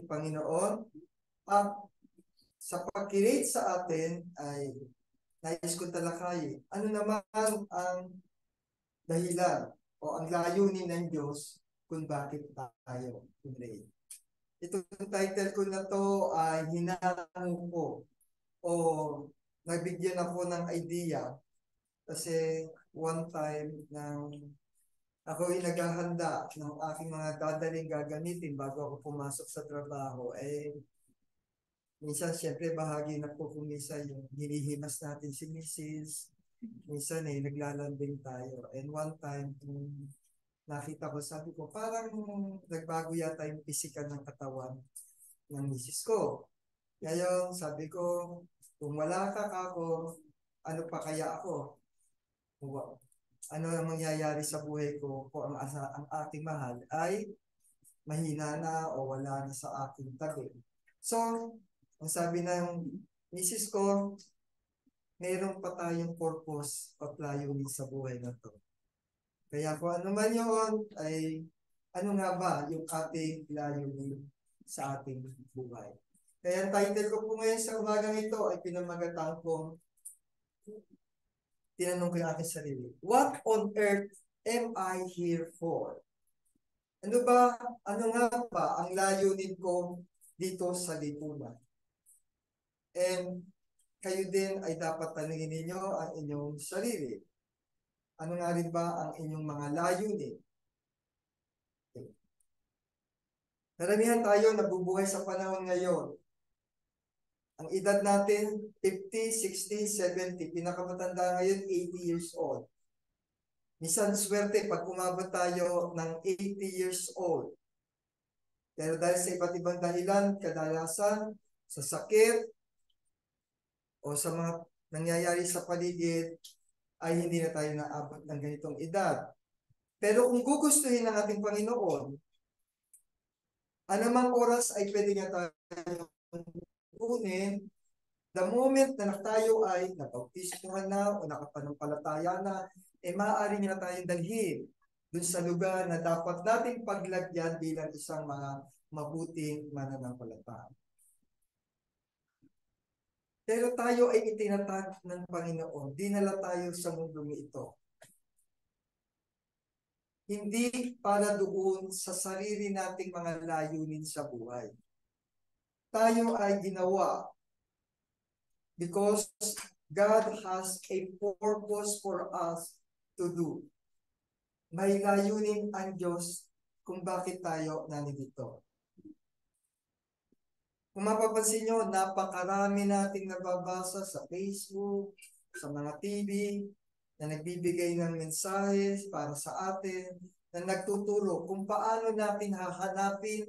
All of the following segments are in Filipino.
Panginoon. At sa pag-create sa atin ay nais ko talakayin. Ano naman ang dahilan o ang layunin ng Diyos kung bakit tayo create? Itong title ko na to ay hinango ko o nabigyan ako ng idea kasi one time nang ako ay naghahanda ng aking mga dadaling gagamitin bago ako pumasok sa trabaho, minsan siyempre bahagi na po kung minsan yung hinihimas natin si Mrs. Minsan naglalambing tayo. And one time, nakita ko, sabi ko, parang nagbago yata yung pisikal ng katawan ng Mrs. ko. Ngayon, sabi ko, kung wala ka ako, ano pa kaya ako? Ano ang mangyayari sa buhay ko kung ang ating mahal ay mahina na o wala na sa aking tabi. So, ang sabi ng Mrs. ko, mayroon pa tayong purpose o layunin sa buhay na to. Kaya kung ano man yun, ay ano nga ba yung ating layunin sa ating buhay. Kaya ang title ko po ngayon sa umagang ito ay pinamagatang kong tinanong ko yung aking sarili, what on earth am I here for? Ano nga ba ang layunin ko dito sa lipunan? And kayo din ay dapat tanungin ninyo ang inyong sarili. Ano nga rin ba ang inyong mga layunin? Karamihan tayo nabubuhay sa panahon ngayon. Ang edad natin, 50, 60, 70. Pinakamatanda ngayon, 80 years old. Minsan swerte pag umabot tayo ng 80 years old. Pero dahil sa iba't ibang dahilan, kadalasan, sa sakit, o sa mga nangyayari sa paligid, ay hindi na tayo naabot ng ganitong edad. Pero kung gugustuhin ng ating Panginoon, anumang oras ay pwede niya tayo kunin. The moment na tayo ay napautismuhan na o nakapanampalataya na, maaari niya na tayong dalhin dun sa lugar na dapat nating paglagyan bilang isang mga mabuting mananampalataya. Pero tayo ay itinatag ng Panginoon. Dinala tayo sa mundong ito. Hindi para doon sa sarili nating mga layunin sa buhay. Tayo ay ginawa because God has a purpose for us to do. May layunin ang Diyos kung bakit tayo nandito. Kung mapapansin nyo, napakarami nating nababasa sa Facebook, sa mga TV, na nagbibigay ng mensahe para sa atin, na nagtuturo kung paano natin hahanapin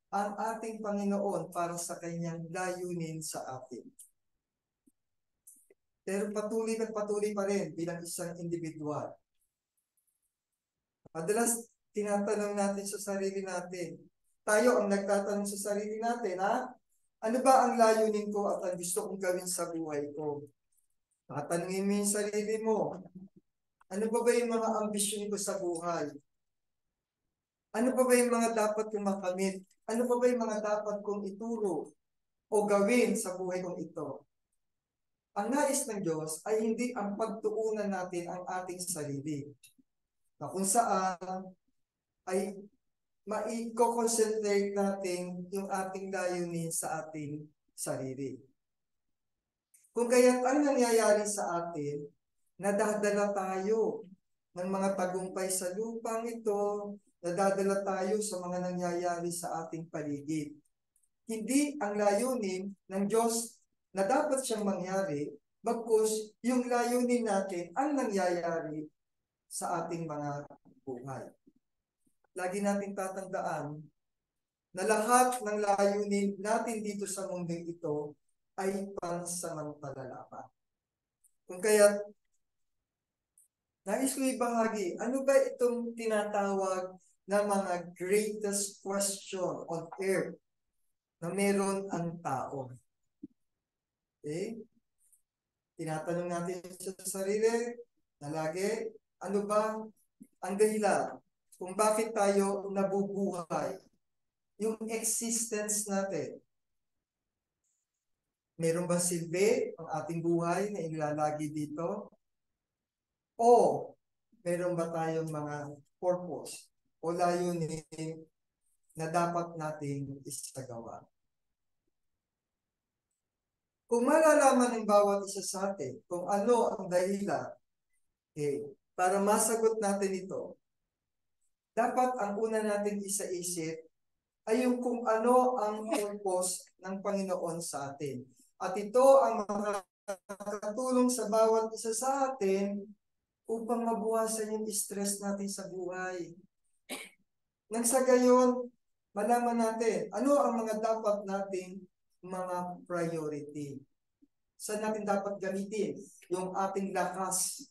ang ating Panginoon para sa kanyang layunin sa atin. Pero patuloy pa rin bilang isang individual. Madalas tinatanong natin sa sarili natin, tayo ang nagtatanong sa sarili natin, ano ba ang layunin ko at ang gusto kong gawin sa buhay ko? Tatanungin mo yung sarili mo, ano ba yung mga ambisyon ko sa buhay? Ano ba yung mga dapat kong makamit? Ano ba yung mga dapat kong ituro o gawin sa buhay kong ito? Ang nais ng Diyos ay hindi ang pagtuunan natin ang ating sarili, na kung saan ay maiko-concentrate natin yung ating layunin sa ating sarili. Kung kaya ang nangyayari sa atin, nadadala tayo ng mga tagumpay sa lupang ito, nadadala tayo sa mga nangyayari sa ating paligid. Hindi ang layunin ng Diyos na dapat siyang mangyari, bagkus yung layunin natin ang nangyayari sa ating mga buhay. Lagi natin tatandaan na lahat ng layunin natin dito sa mundong ito ay pansamantala lamang. Kung kaya, nais ko ibahagi, ano ba itong tinatawag na mga greatest question on earth na meron ang tao? Okay? Tinatanong natin sa sarili na lagi, ano ba ang dahilan kung bakit tayo nabubuhay? yung existence natin. Meron ba silbi ang ating buhay na inilalagi dito? O meron ba tayong mga purpose o layunin na dapat nating isagawa? Kung malalaman ng bawat isa sa atin kung ano ang dahilan, para masagot natin ito, dapat ang una natin isaisip ay yung kung ano ang purpose ng Panginoon sa atin. At ito ang makakatulong sa bawat isa sa atin upang mabuwasan yung stress natin sa buhay. Nang sa gayon, malaman natin ano ang mga dapat nating mga priority. Saan natin dapat gamitin yung ating lakas?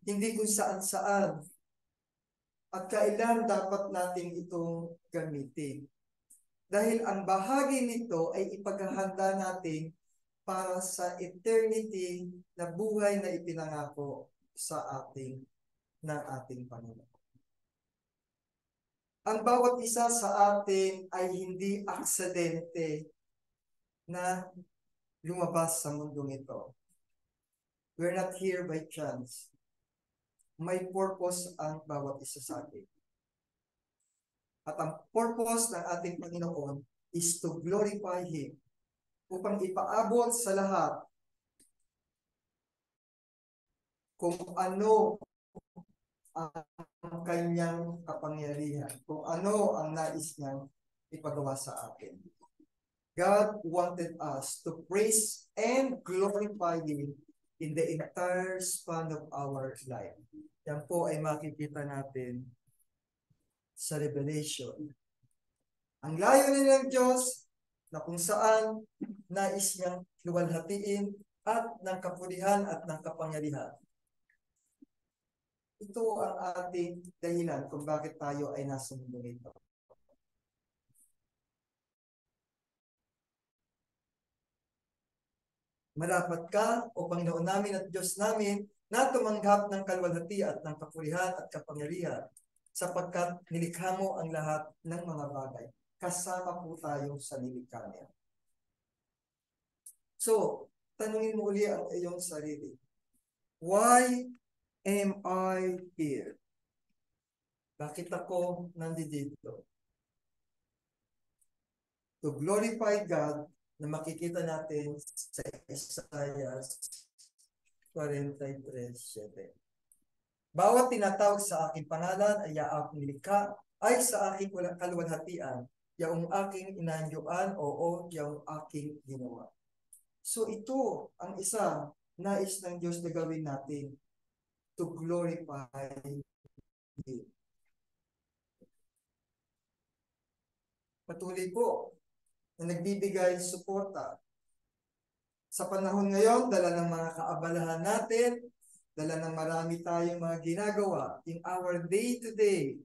Hindi kung saan-saan. At kailan dapat natin itong gamitin. Dahil ang bahagi nito ay ipaghahanda natin para sa eternity na buhay na ipinangako sa ating ng ating Panginoon. Ang bawat isa sa atin ay hindi aksidente na lumabas sa mundong ito. We're not here by chance. May purpose ang bawat isa sa atin. At ang purpose ng ating Panginoon is to glorify Him upang ipaabot sa lahat kung ano ang kanyang kapangyarihan, kung ano ang nais niyang ipagawa sa atin. God wanted us to praise and glorify Him in the entire span of our life. Yan po ay makikita natin sa Revelation. Ang layunin ng Diyos na kung saan nais niyang luwalhatiin at ng kapulihan at ng kapangyarihan. Ito ang ating dahilan kung bakit tayo ay nasa mundo nito. Marapat ka, o Panginoon namin at Diyos namin, na tumanggap ng kalwalhati at ng kapulihan at kapangyarihan, sapagkat nilikha mo ang lahat ng mga bagay. Kasama po tayo sa nilikha niya. So, tanungin mo uli ang iyong sarili. Why am I here? Bakit ako nandito? To glorify God na makikita natin sa Isaiah 43:7. Bawat tinatawag sa aking pangalan ay aking nilikha, ay sa aking kaluwalhatian, yaong aking inanyuan, oo, yaong aking ginawa. So ito ang isa nais ng Diyos na gawin natin, to glorify Him. Patuloy po na nagbibigay suporta. Sa panahon ngayon, dala ng mga kaabalahan natin, dala ng marami tayong mga ginagawa in our day-to-day,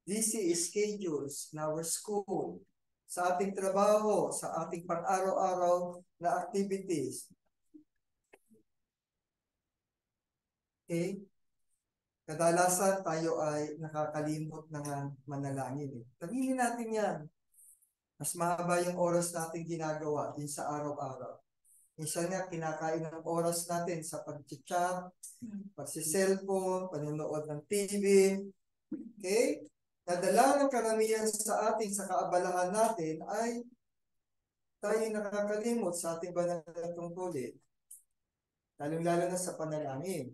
busy schedules in our school, sa ating trabaho, sa ating pang-araw-araw na activities. Okay? Kadalasan tayo ay nakakalimot ng manalangin. Tabili natin yan. Mas mahaba yung oras natin ginagawa din sa araw-araw. Minsan nga, kinakain ng oras natin sa pag-chat, pagsi-cellphone, panonood ng TV. Okay? Nadala ng karamihan sa ating sa kaabalahan natin ay tayo nakakalimot sa ating banal na tungkulin. Lalong-lalo na sa panalangin.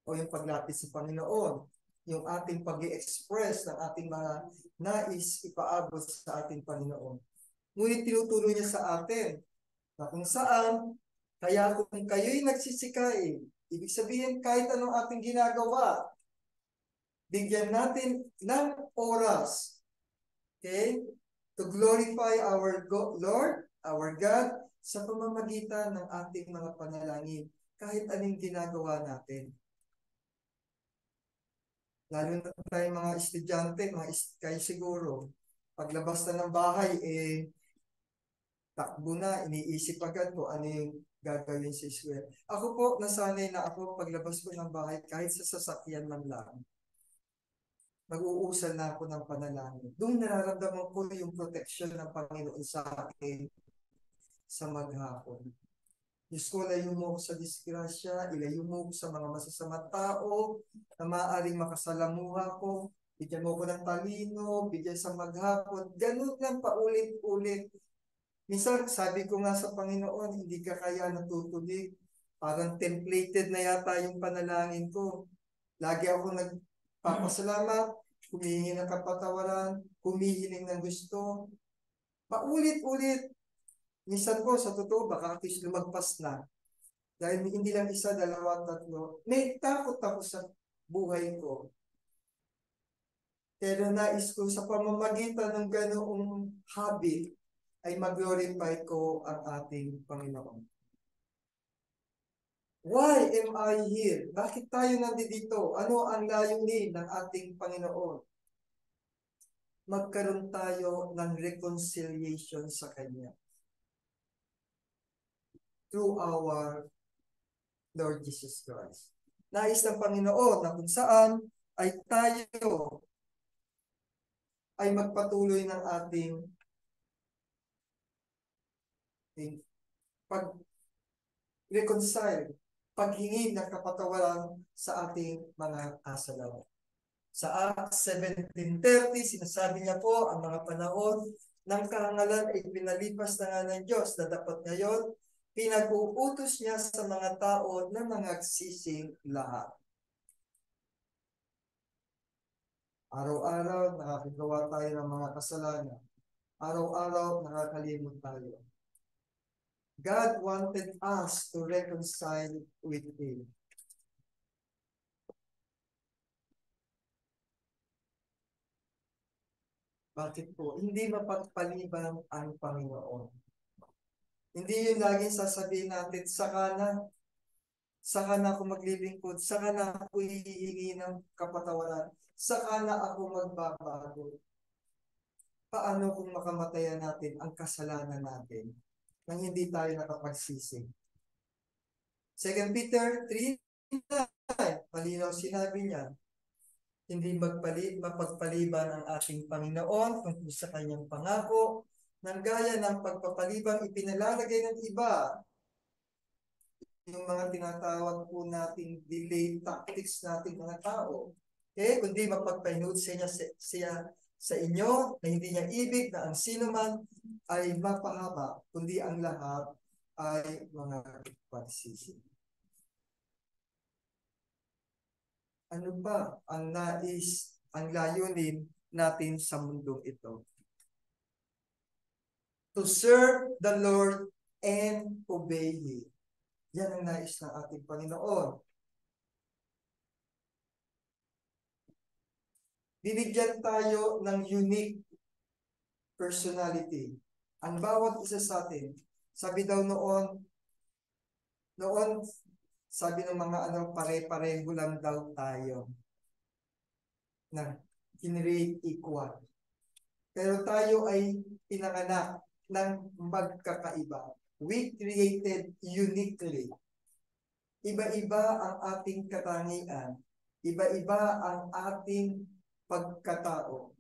O yung paglapit sa Panginoon. Yung ating pag-i-express ng ating mga nais ipaabot sa ating Panginoon. Ngunit tinuturo niya sa atin na kung saan, kaya kung kayo'y nagsisikain, ibig sabihin kahit anong ating ginagawa, bigyan natin ng oras, okay, to glorify our Lord, our God, sa pamamagitan ng ating mga panalangin, kahit anong ginagawa natin. Lalo na tayo mga estudyante, kayo siguro, paglabas na ng bahay, takbo na, iniisip agad ko ano yung gagawin sa eskwela. Ako po, nasanay na ako paglabas ko ng bahay kahit sa sasakyan man lang. nag-uusal na ako ng panalangin. Doon nararamdaman ko yung protection ng Panginoon sa akin sa maghapon. Diyos ko, layo mo ako sa disgrasya, ilayo mo ako sa mga masasamang tao na maaaring makasalamuha ko, bigyan mo ko ng talino, bigyan sa maghapon. Ganun lang paulit-ulit. Minsan, sabi ko nga sa Panginoon, hindi ka kaya natutulig. Parang templated na yata yung panalangin ko. Lagi ako nagpapasalamat, humihingi ng kapatawaran, humihiling ng gusto. Paulit-ulit. Minsan po, sa totoo, baka at least lumagpas na. Dahil hindi lang isa, dalawa, tatlo. May takot ako sa buhay ko. Pero nais ko sa pamamagitan ng ganoong habit ay mag-glorify ko ang ating Panginoon. Why am I here? Bakit tayo nandito? Ano ang layunin ng ating Panginoon? Magkaroon tayo ng reconciliation sa Kanya through our Lord Jesus Christ. Nais ng Panginoon na kung saan ay tayo ay magpatuloy ng ating pag-reconcile, paghingi ng kapatawaran sa ating mga kasalanan. Sa Acts 17:30, sinasabi niya po, ang mga panahon ng karangalan ay pinalipas na nga ng Diyos na dapat ngayon, pinag-uutos niya sa mga tao na nangagsising lahat. Araw-araw, nakakagawa tayo ng mga kasalanan. Araw-araw, nakakalimot tayo. God wanted us to reconcile with Him. Bakit po? Hindi mapagpaliban ang Panginoon. Hindi yun laging sasabihin natin, saka na ako maglilingkod, saka na ako hihingi ng kapatawaran, saka na ako magbabago. Paano kung makamatayan natin ang kasalanan natin nang hindi tayo nakapagsisi? 2 Peter 3:9, malinaw sinabi niya, hindi mapagpaliban ang ating Panginoon tungkol sa kanyang pangako, nang gaya ng pagpapalibang ipinalalagay ng iba, yung mga tinatawag po nating delay tactics nating mga tao, kundi mapagpahinod siya sa inyo na hindi niya ibig na ang sino man ay mapahaba, kundi ang lahat ay mga pagsisi. Ano ba ang ang layunin natin sa mundong ito? To serve the Lord and obey Him. Yan ang nais ng ating Panginoon. Binigyan tayo ng unique personality. Ang bawat isa sa atin, sabi daw noon, sabi ng mga pare-pareho lang daw tayo na kinreate equal. Pero tayo ay pinanganak ng magkakaiba. We created uniquely. Iba-iba ang ating katangian. Iba-iba ang ating pagkatao.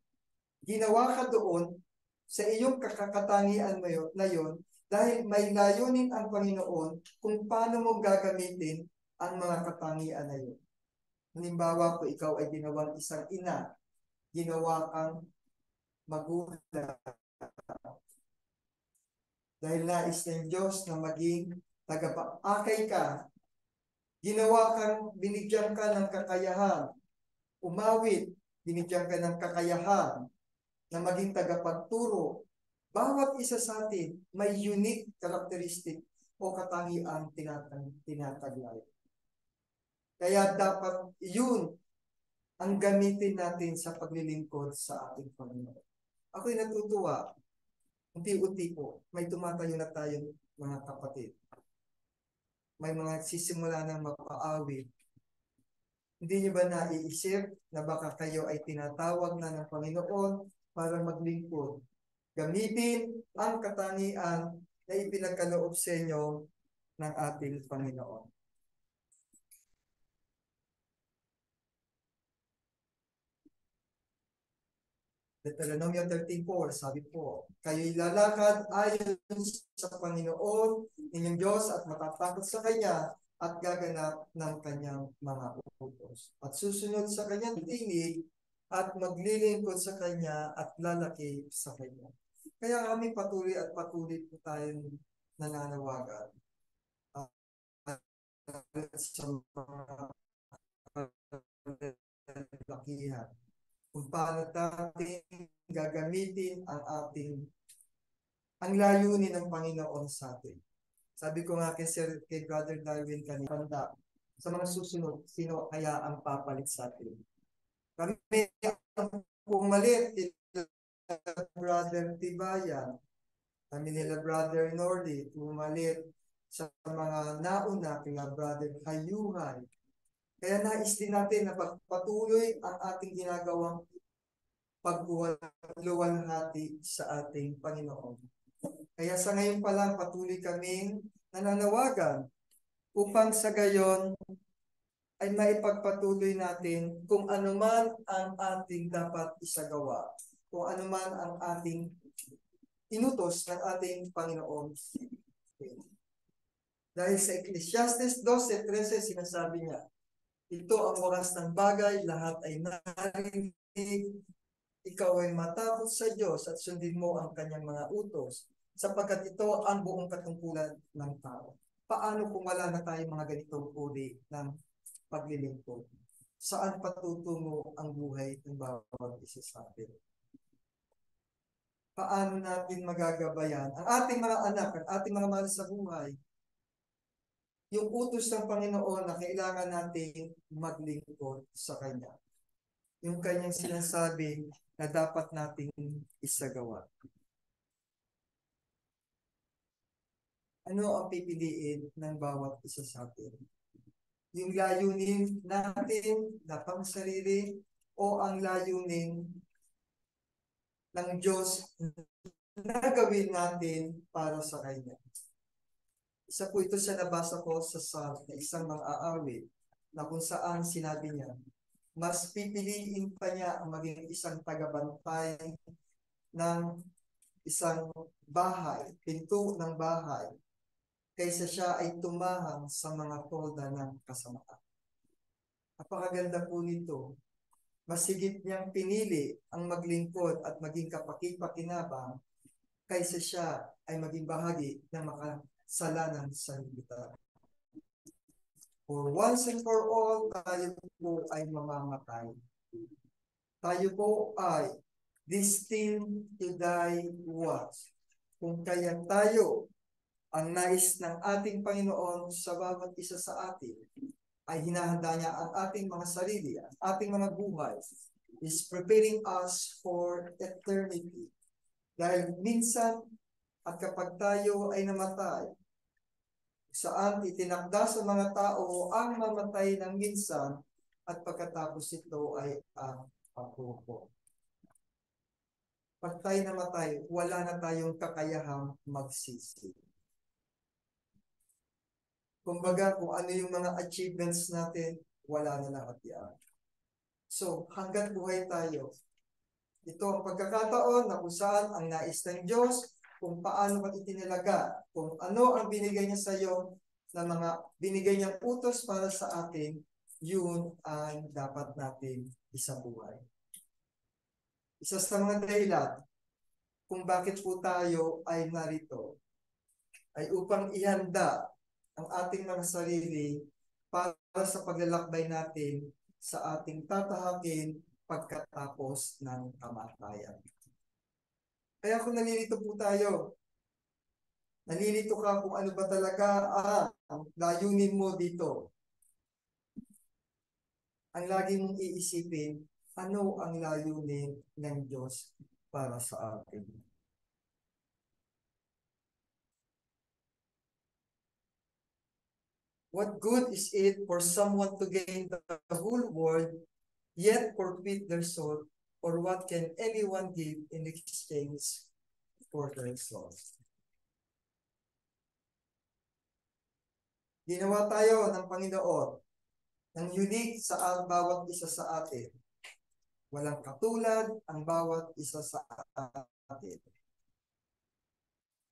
Ginawa ka doon sa iyong kakakatangian mo na yon dahil may layunin ang Panginoon kung paano mo gagamitin ang mga katangian na yun. Halimbawa, kung ikaw ay ginawang isang ina, ginawa kang magulang. Dahil nais ng Diyos na maging tagapag-akay ka, binigyan ka ng kakayahan, umawit, binigyan ka ng kakayahan na maging tagapagturo. Bawat isa sa atin may unique characteristic o katangian tinataglay. Kaya dapat yun ang gamitin natin sa paglilingkod sa ating Panginoon. Ako'y natutuwa. Unti-unti po, may tumatayo na tayo mga kapatid. May mga sisimula na mapaawit. Hindi niyo ba naiisip na baka kayo ay tinatawag na ng Panginoon para maglingkod? Gamitin ang katangian na ipinagkaloob sa inyo ng ating Panginoon. Deuteronomio 13:4, sabi po, kayo'y lalakad ayon sa Panginoon, inyong Diyos, at matatakot sa Kanya, at gaganap ng Kanyang mga utos. At susunod sa Kanyang tinig, at maglilingkod sa Kanya, at lalaki sa Kanya. Kaya kami patuloy at patuloy po tayong nananawagan sa mga lakihan kung paano natin gagamitin ang layunin ng Panginoon sa atin. Sabi ko nga kay Brother Darwin kanina, sa mga susunod, sino kaya ang papalit sa atin? Kami ang pumalit nila Brother Tibayan, kami nila Brother Nordy, pumalit sa mga nauna kila Brother Hayuhay. Kaya nais din natin na pagpatuloy ang ating ginagawang pagluwalhati sa ating Panginoon. Kaya sa ngayon pa lang patuloy kaming nananawagan upang sa gayon ay maipagpatuloy natin kung ano man ang ating dapat isagawa, kung ano man ang ating inutos ng ating Panginoon. Dahil sa Ecclesiastes 12:13 sinasabi niya, ito ang oras ng bagay, lahat ay narinig, ikaw ay matakot sa Diyos at sundin mo ang kanyang mga utos, sapagkat ito ang buong katungkulan ng tao. Paano kung wala na tayong mga ganitong uri ng paglilingkod? Saan patutungo ang buhay ng bawat isa sa atin? Paano natin magagabayan ang ating mga anak, ang ating mga mahal sa buhay, yung utos ng Panginoon na kailangan nating maglingkod sa Kanya? Yung Kanyang sinasabi na dapat nating isagawa. Ano ang pipiliin ng bawat isa sa atin? Yung layunin natin na pang sarili o ang layunin ng Diyos na gawin natin para sa Kanya? Isa po ito sa nabasa ko sa isang mga aawit na kung saan sinabi niya, mas pipiliin pa niya ang maging isang tagabantay ng isang bahay, pinto ng bahay, kaysa siya ay tumahang sa mga tolda ng kasamaan. Napakaganda po nito. Masigit niyang pinili ang maglingkod at maging kapaki-pakinabang kaysa siya ay maging bahagi ng makasalanan sa libutan. For once and for all, tayo po ay mamamatay. Tayo po ay destined to die once. Kung kaya tayo, ang nais ng ating Panginoon sa bawat isa sa atin, ay hinahanda niya ang ating mga sarili, ang ating mga buhay, is preparing us for eternity. Dahil minsan, at kapag tayo ay namatay, saan itinakda sa mga tao ang mamatay ng minsan, at pagkatapos ito ay ang paghukom. Pag tayo namatay, wala na tayong kakayahang magsisi. Kumbaga, kung ano yung mga achievements natin, wala na lahat yan. So, hanggang buhay tayo, ito ang pagkakataon na kung saan ang nais ng Diyos, kung paano ka itinilaga, kung ano ang binigay niya sa iyo, na mga binigay niyang utos para sa atin, yun ang dapat natin isabuhay. Isa sa mga dahilan kung bakit po tayo ay narito, ay upang ihanda ang ating mga sarili para sa paglalakbay natin sa ating tatahakin pagkatapos ng kamatayan. Kaya kung nalilito po tayo, nalilito ka kung ano ba talaga ang layunin mo dito, ang lagi mong iisipin, ano ang layunin ng Diyos para sa atin. What good is it for someone to gain the whole world, yet forfeit their soul? Or what can anyone give in exchange for their soul? Ginawa tayo ng Panginoon ng unique sa bawat isa sa atin. Walang katulad ang bawat isa sa atin.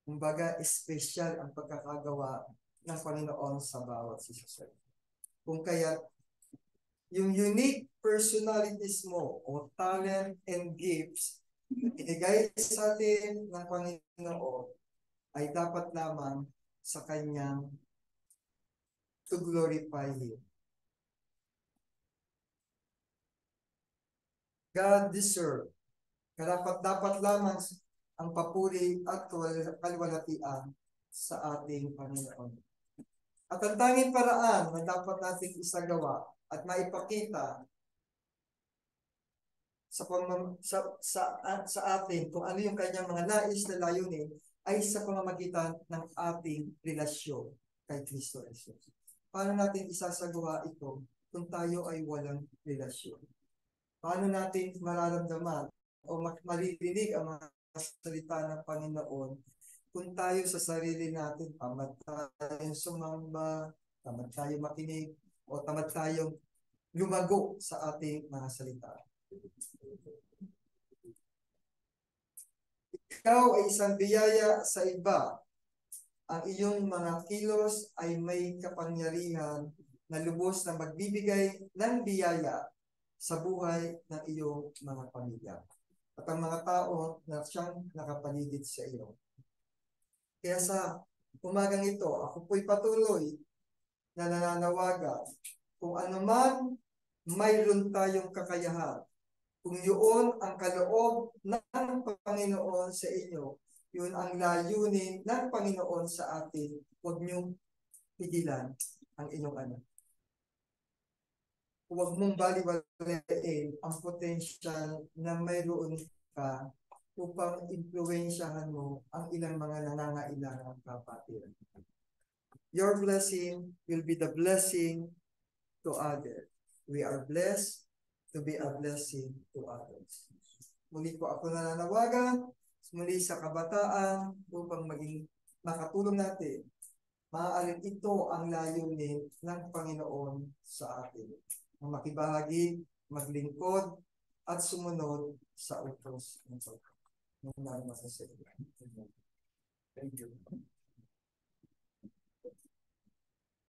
Kumbaga, special ang pagkakagawa ng Panginoon sa bawat isa. Kung kaya, yung unique personalities mo o talent and gifts na binigay sa atin ng Panginoon ay dapat lamang sa Kanyang to glorify Him. God deserve. Dapat lamang ang papuri at kaluwalhatian sa ating Panginoon. At ang tanging paraan na dapat nating isagawa at maipakita sa atin kung ano yung kanyang mga nais na layunin ay sa pamamagitan ng ating relasyon kay Kristo Jesus. Paano natin isasagawa ito kung tayo ay walang relasyon? Paano natin mararamdaman o maririnig ang mga salita ng Panginoon kung tayo sa sarili natin tamad tayong sumamba, tamad tayong makinig, o tamad tayong lumago sa ating mga salita? Ikaw ay isang biyaya sa iba. Ang iyong mga kilos ay may kapangyarihan na lubos na magbibigay ng biyaya sa buhay ng iyong mga pamilya at ang mga tao na siyang nakapaligid sa iyo. Kaya sa umagang ito, ako po'y patuloy na nananawagan kung anuman mayroon tayong kakayahan, kung yun ang kaloob ng Panginoon sa inyo, yun ang layunin ng Panginoon sa atin, huwag niyong pigilan ang inyong anak. Huwag mong baliwalain ang potential na mayroon ka upang impluwensyahan mo ang ilang mga nangangailangang kapatiran. Your blessing will be the blessing to others. We are blessed to be a blessing to others. Muli po ako nananawagan muli sa kabataan upang maging makatulong natin. Maaaring ito ang layunin ng Panginoon sa atin. Ang makibahagi, maglingkod, at sumunod sa utos ng Panginoon. Thank you.